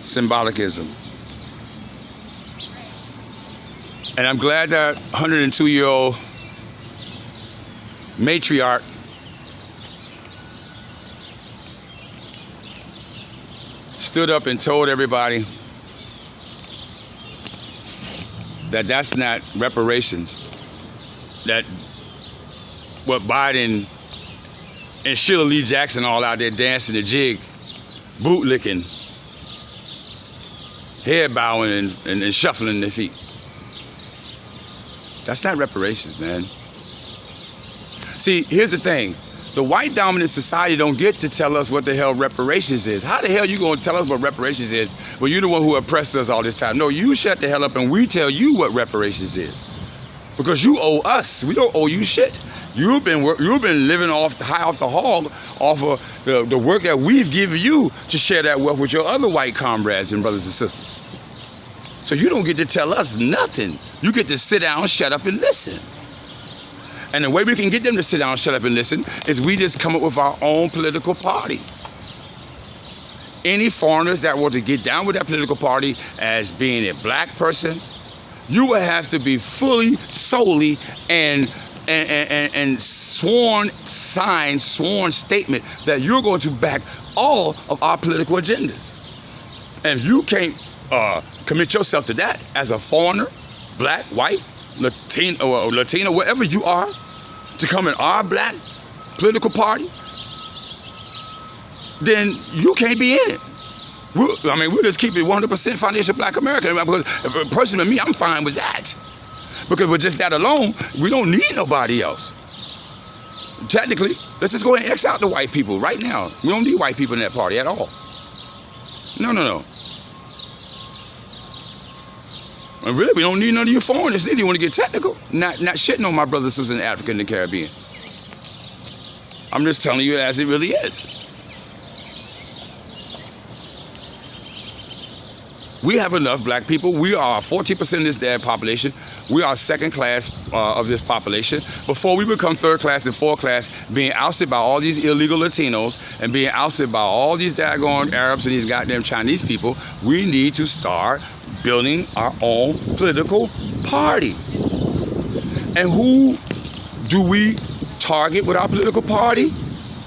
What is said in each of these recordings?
symbolicism. And I'm glad that 102-year-old matriarch stood up and told everybody that that's not reparations. That what Biden and Sheila Lee Jackson all out there dancing the jig, bootlicking, head bowing and shuffling their feet. That's not reparations, man. See, here's the thing. The white dominant society don't get to tell us what the hell reparations is. How the hell you gonna tell us what reparations is when you're the one who oppressed us all this time? No, you shut the hell up and we tell you what reparations is. Because you owe us. We don't owe you shit. You've been living high off the hog, off of the work that we've given you to share that wealth with your other white comrades and brothers and sisters. So you don't get to tell us nothing. You get to sit down, shut up, and listen. And the way we can get them to sit down, shut up, and listen is we just come up with our own political party. Any foreigners that want to get down with that political party as being a black person, you would have to be fully, solely, and sworn statement that you're going to back all of our political agendas. And if you can't commit yourself to that as a foreigner, black, white, Latino, whatever you are, to come in our black political party, then you can't be in it. We'll just keep it 100% foundation black American. Because personally, me, I'm fine with that. Because with just that alone, we don't need nobody else. Technically, let's just go ahead and X out the white people right now. We don't need white people in that party at all. No. And really, we don't need none of you foreigners. They want to get technical. Not shitting on my brothers and sisters in Africa and the Caribbean. I'm just telling you as it really is. We have enough black people. We are 14% of this population. We are second class of this population. Before we become third class and fourth class, being ousted by all these illegal Latinos and being ousted by all these daggone Arabs and these goddamn Chinese people, we need to start building our own political party. And who do we target with our political party?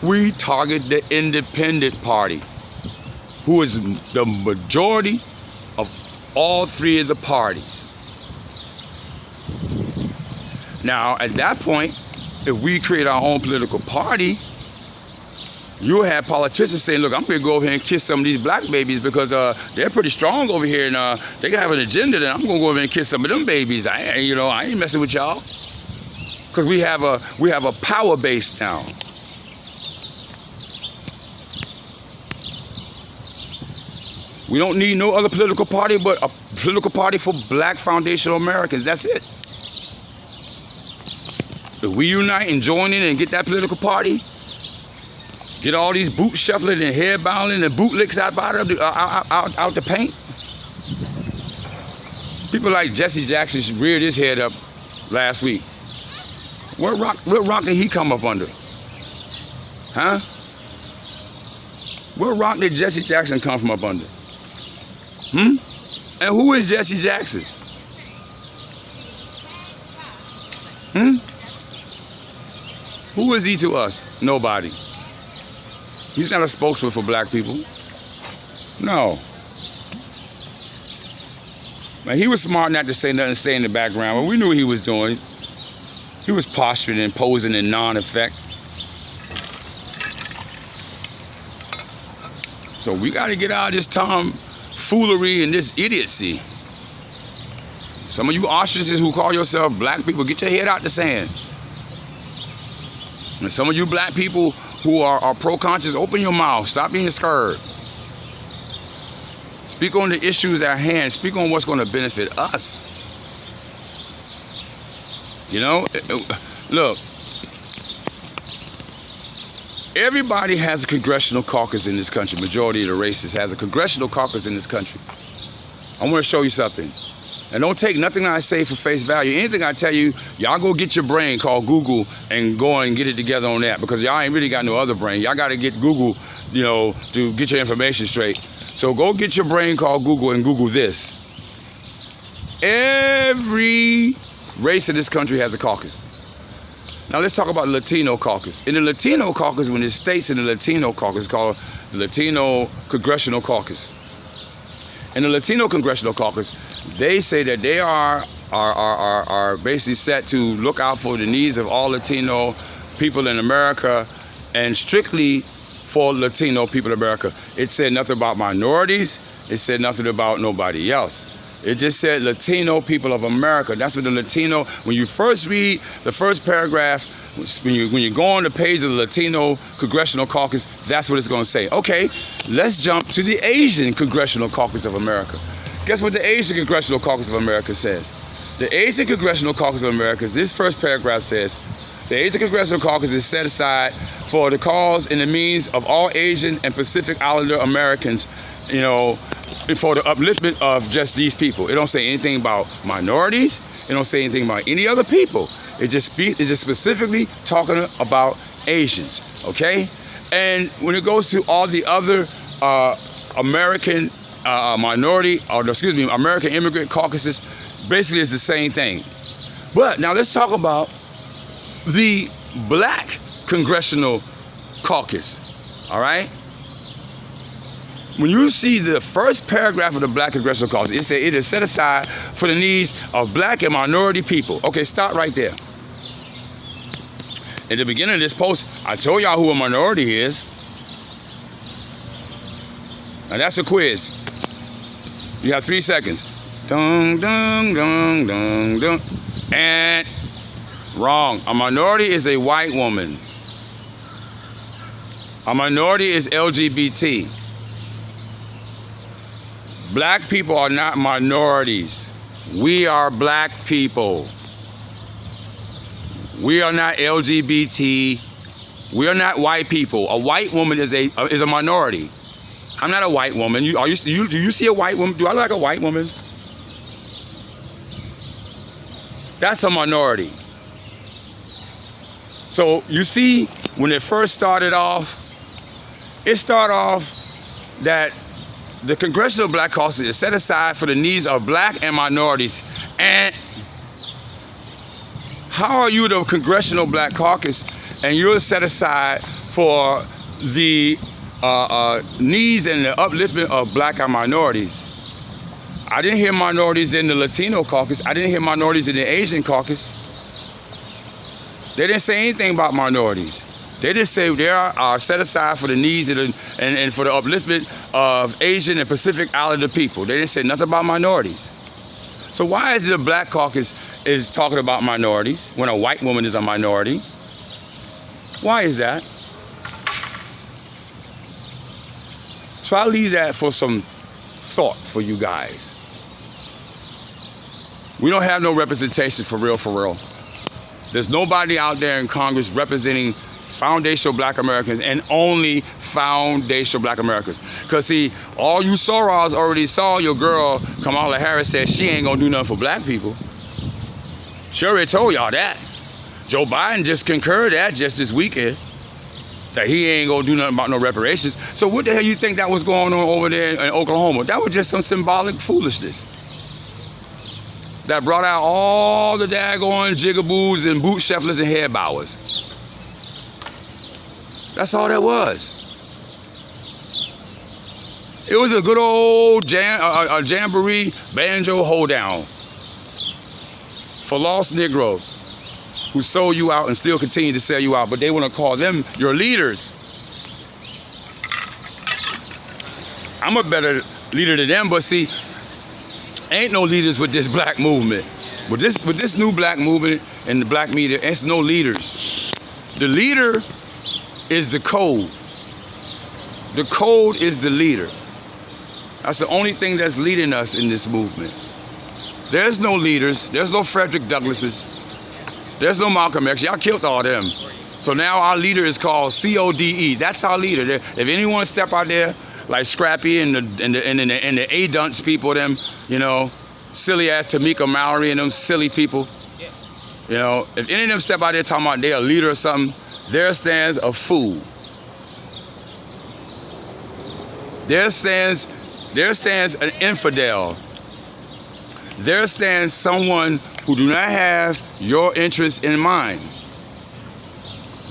We target the independent party, who is the majority of all three of the parties. Now, at that point, if we create our own political party, you'll have politicians saying, look, I'm going to go over here and kiss some of these black babies because they're pretty strong over here and they have an agenda, then I'm going to go over here and kiss some of them babies. I ain't messing with y'all. Because we have a power base now. We don't need no other political party but a political party for black foundational Americans. That's it. If we unite and join in and get that political party, get all these boot shuffling and head bowing and boot licks out the paint. People like Jesse Jackson reared his head up last week. What rock did he come up under? Huh? What rock did Jesse Jackson come from up under? And who is Jesse Jackson? Who is he to us? Nobody. He's not a spokesman for black people. No. Man, he was smart not to say nothing, stay in the background, but we knew what he was doing. He was posturing and posing in non-effect. So we got to get out of this tomfoolery and this idiocy. Some of you ostriches who call yourself black people, get your head out the sand. And some of you black people who are pro-conscious, open your mouth. Stop being scared. Speak on the issues at hand. Speak on what's going to benefit us. You know, look, everybody has a congressional caucus in this country. Majority of the races has a congressional caucus in this country. I want to show you something. And don't take nothing I say for face value. Anything I tell you, y'all go get your brain called Google and go and get it together on that, because y'all ain't really got no other brain. Y'all got to get Google, to get your information straight. So go get your brain called Google and Google this. Every race in this country has a caucus. Now let's talk about the Latino caucus. In the Latino caucus, when there's states in the Latino caucus, called the Latino Congressional Caucus. In the Latino Congressional Caucus, they say that they are basically set to look out for the needs of all Latino people in America and strictly for Latino people in America. It said nothing about minorities. It said nothing about nobody else. It just said Latino people of America. That's what the Latino, when you first read the first paragraph, when you go on the page of the Latino Congressional Caucus, that's what it's going to say. Okay, let's jump to the Asian Congressional Caucus of America. Guess what the Asian Congressional Caucus of America says? The Asian Congressional Caucus of America, this first paragraph says, the Asian Congressional Caucus is set aside for the cause and the means of all Asian and Pacific Islander Americans, you know, for the upliftment of just these people. It don't say anything about minorities. It don't say anything about any other people. It's just specifically talking about Asians, okay? And when it goes to all the other American American immigrant caucuses, basically it's the same thing. But now let's talk about the Black Congressional Caucus, all right? When you see the first paragraph of the Black Congressional Caucus, it says it is set aside for the needs of Black and minority people. Okay, stop right there. At the beginning of this post, I told y'all who a minority is. And that's a quiz. You have 3 seconds. Dun, dun, dun, dun, dun. And wrong. A minority is a white woman. A minority is LGBT. Black people are not minorities. We are black people. We are not LGBT. We are not white people. A white woman is a minority. I'm not a white woman. Do you see a white woman? Do I look like a white woman? That's a minority. So you see, when it first started off, that the Congressional Black Caucus is set aside for the needs of Black and minorities. And how are you the Congressional Black Caucus and you're set aside for the needs and the upliftment of Black and minorities? I didn't hear minorities in the Latino caucus. I didn't hear minorities in the Asian caucus. They didn't say anything about minorities. They just say they are set aside for the needs and for the upliftment of Asian and Pacific Islander people. They didn't say nothing about minorities. So why is it the Black Caucus is talking about minorities when a white woman is a minority? Why is that? So I'll leave that for some thought for you guys. We don't have no representation for real. There's nobody out there in Congress representing foundational Black Americans and only foundational Black Americans. Because see, all you Soros already saw your girl Kamala Harris said she ain't gonna do nothing for Black people. She already told y'all that. Joe Biden just concurred that just this weekend, that he ain't gonna do nothing about no reparations. So what the hell you think that was going on over there in Oklahoma? That was just some symbolic foolishness that brought out all the daggone jigaboos and boot shufflers and head bowers. That's all that was. It was a good old jamboree banjo hoedown for lost Negroes who sold you out and still continue to sell you out, but they want to call them your leaders. I'm a better leader than them, but see, ain't no leaders with this black movement. With this new black movement and the black media, it's no leaders. The leader is the code. The code is the leader. That's the only thing that's leading us in this movement. There's no leaders. There's no Frederick Douglasses. There's no Malcolm X. Y'all killed all them. So now our leader is called CODE. That's our leader. If anyone step out there like Scrappy and the A-Dunce people, them, you know, silly ass Tamika Mallory and them silly people, you know, if any of them step out there talking about they're a leader or something, there stands a fool. There stands There stands an infidel. There stands someone who do not have your interest in mind.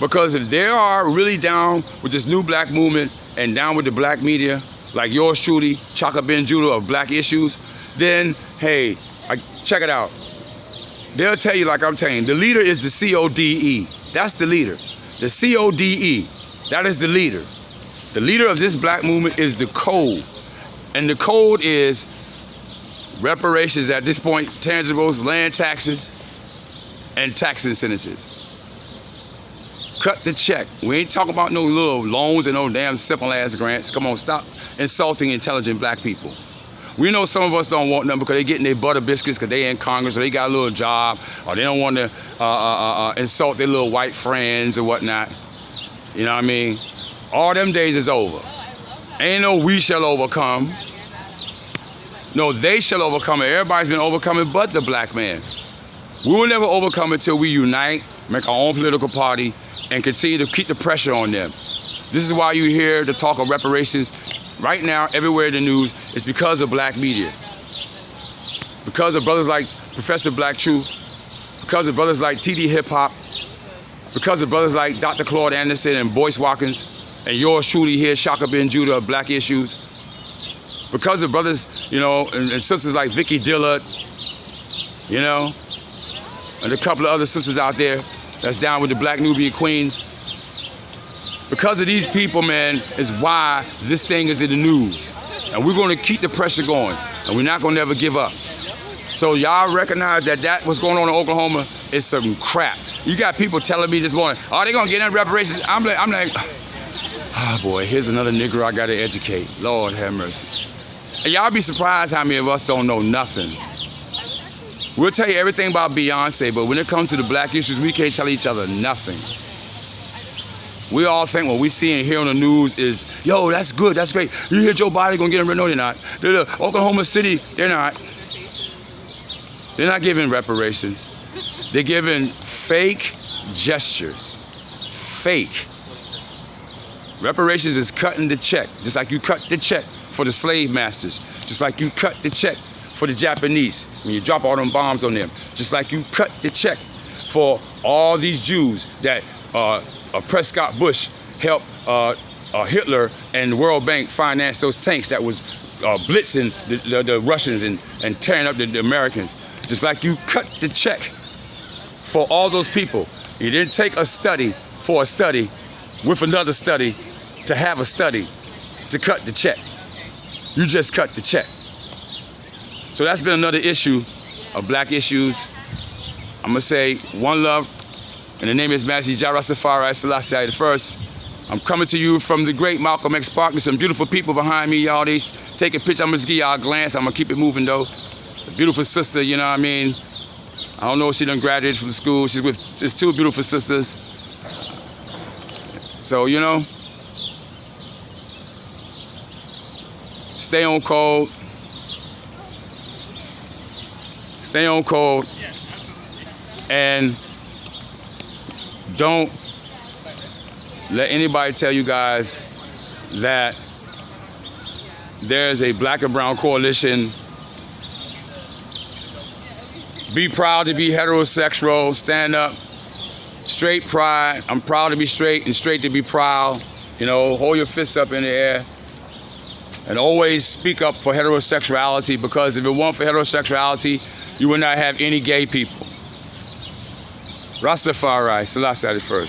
Because if they are really down with this new black movement and down with the black media, like yours truly, Chaka Ben Judah of Black Issues, then, hey, check it out. They'll tell you like I'm telling you, the leader is the CODE. That's the leader. The CODE, that is the leader. The leader of this black movement is the code. And the code is reparations at this point, tangibles, land taxes, and tax incentives. Cut the check. We ain't talking about no little loans and no damn simple ass grants. Come on, stop insulting intelligent black people. We know some of us don't want them because they getting their butter biscuits because they in Congress or they got a little job or they don't want to insult their little white friends or whatnot. You know what I mean? All them days is over. Ain't no we shall overcome. No, they shall overcome it. Everybody's been overcoming but the black man. We will never overcome it until we unite, make our own political party, and continue to keep the pressure on them. This is why you hear the talk of reparations right now everywhere in the news. It's because of black media. Because of brothers like Professor Black Truth, because of brothers like TD Hip Hop, because of brothers like Dr. Claude Anderson and Boyce Watkins, and yours truly here, Chaka Ben Judah of Black Issues. Because of brothers, you know, and sisters like Vicky Dillard, you know, and a couple of other sisters out there that's down with the Black Nubian Queens. Because of these people, man, is why this thing is in the news. And we're going to keep the pressure going, and we're not going to ever give up. So y'all recognize that what's going on in Oklahoma is some crap. You got people telling me this morning, oh, they going to get in reparations. I'm like, oh boy, here's another nigger I got to educate. Lord have mercy. And y'all be surprised how many of us don't know nothing. We'll tell you everything about Beyonce, but when it comes to the black issues, we can't tell each other nothing. We all think what we see and hear on the news is, yo, that's good, that's great. You hear Joe Biden gonna get him? No, they're not. Oklahoma City, they're not. They're not giving reparations. They're giving fake gestures. Fake. Reparations is cutting the check, just like you cut the check for the slave masters, just like you cut the check for the Japanese when you drop all them bombs on them, just like you cut the check for all these Jews that Prescott Bush helped Hitler and the World Bank finance those tanks that was blitzing the Russians and tearing up the Americans. Just like you cut the check for all those people. You didn't take a study for a study with another study to have a study to cut the check. You just cut the check. So that's been another issue of Black Issues. I'm gonna say one love, and the name is Majesty Jah Rastafari Selassie I. I'm coming to you from the great Malcolm X Park. There's some beautiful people behind me, y'all. They take a picture. I'm gonna just give y'all a glance. I'm gonna keep it moving though. A beautiful sister, you know what I mean? I don't know if she done graduated from school. She's with just two beautiful sisters. So, you know, stay on code. Stay on code. Yes, absolutely. And don't let anybody tell you guys that there's a black and brown coalition. Be proud to be heterosexual, stand up, straight pride. I'm proud to be straight and straight to be proud. You know, hold your fists up in the air. And always speak up for heterosexuality, because if it weren't for heterosexuality, you would not have any gay people. Rastafari, Selassie I.